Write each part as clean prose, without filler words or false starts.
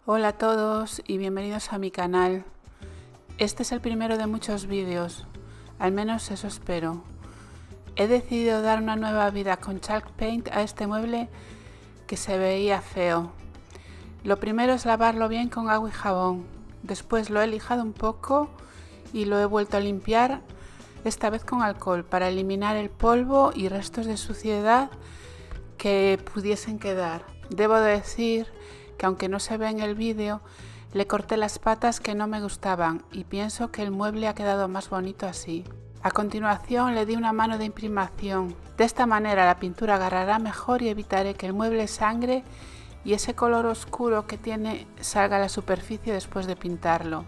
Hola a todos y bienvenidos a mi canal. Este es el primero de muchos vídeos, al menos eso espero. He decidido dar una nueva vida con chalk paint a este mueble que se veía feo. Lo primero es lavarlo bien con agua y jabón, después lo he lijado un poco y lo he vuelto a limpiar, esta vez con alcohol, para eliminar el polvo y restos de suciedad que pudiesen quedar. Debo decir que aunque no se ve en el vídeo, le corté las patas que no me gustaban y pienso que el mueble ha quedado más bonito así. A continuación le di una mano de imprimación. De esta manera la pintura agarrará mejor y evitaré que el mueble sangre y ese color oscuro que tiene salga a la superficie después de pintarlo.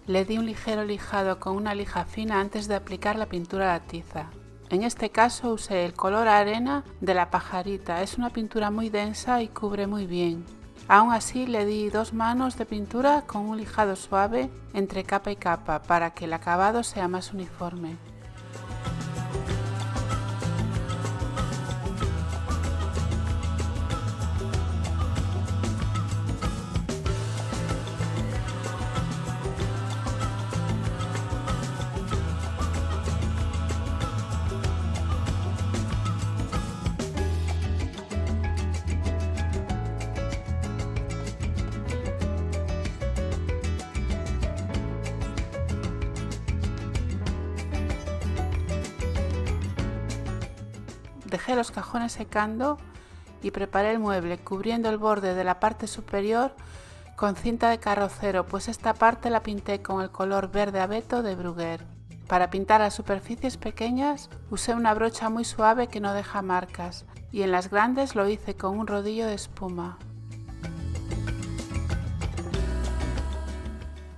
Le di un ligero lijado con una lija fina antes de aplicar la pintura a la tiza. En este caso usé el color arena de la pajarita, es una pintura muy densa y cubre muy bien. Aún así le di 2 manos de pintura con un lijado suave entre capa y capa para que el acabado sea más uniforme. Dejé los cajones secando y preparé el mueble cubriendo el borde de la parte superior con cinta de carrocero, pues esta parte la pinté con el color verde abeto de Bruguer. Para pintar las superficies pequeñas usé una brocha muy suave que no deja marcas y en las grandes lo hice con un rodillo de espuma.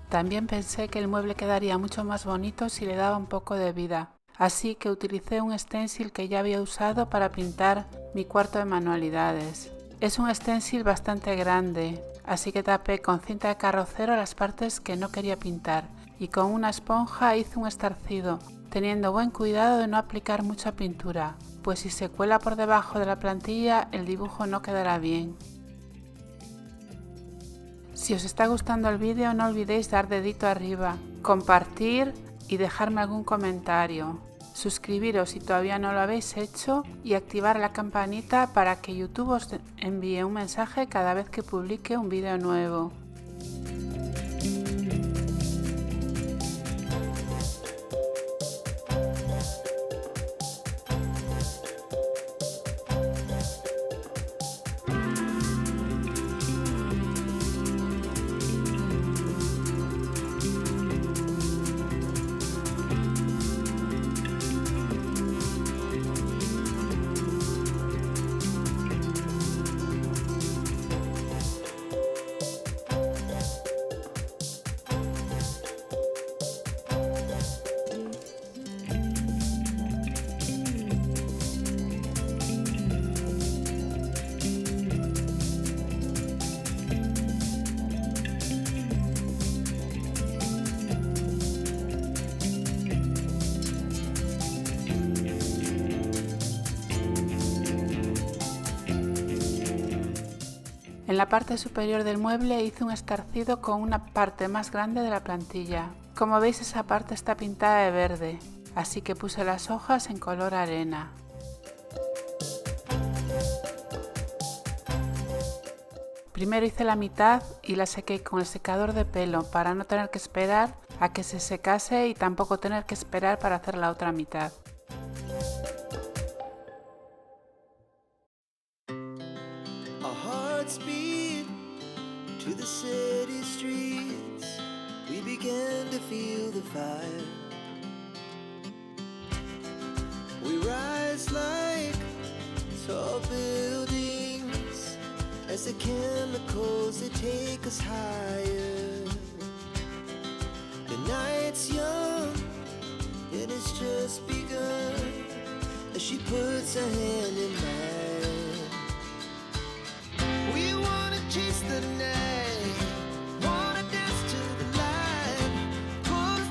También pensé que el mueble quedaría mucho más bonito si le daba un poco de vida. Así que utilicé un stencil que ya había usado para pintar mi cuarto de manualidades. Es un stencil bastante grande, así que tapé con cinta de carrocero las partes que no quería pintar y con una esponja hice un estarcido, teniendo buen cuidado de no aplicar mucha pintura, pues si se cuela por debajo de la plantilla el dibujo no quedará bien. Si os está gustando el vídeo no olvidéis dar dedito arriba, compartir y dejarme algún comentario. Suscribiros si todavía no lo habéis hecho y activar la campanita para que YouTube os envíe un mensaje cada vez que publique un vídeo nuevo. En la parte superior del mueble hice un estarcido con una parte más grande de la plantilla. Como veis, esa parte está pintada de verde, así que puse las hojas en color arena. Primero hice la mitad y la sequé con el secador de pelo para no tener que esperar a que se secase y tampoco tener que esperar para hacer la otra mitad. Speed to the city streets, we began to feel the fire. We rise like tall buildings as the chemicals they take us higher. The night's young, it has just begun as she puts her hand in mine. We wanna chase the night, wanna dance to the light, pull the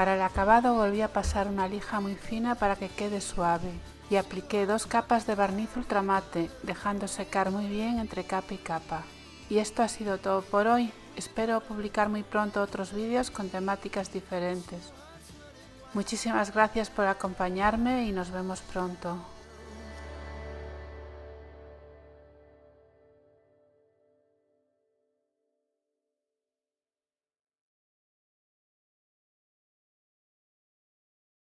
Para el acabado volví a pasar una lija muy fina para que quede suave y apliqué 2 capas de barniz ultramate, dejando secar muy bien entre capa y capa. Y esto ha sido todo por hoy. Espero publicar muy pronto otros vídeos con temáticas diferentes. Muchísimas gracias por acompañarme y nos vemos pronto.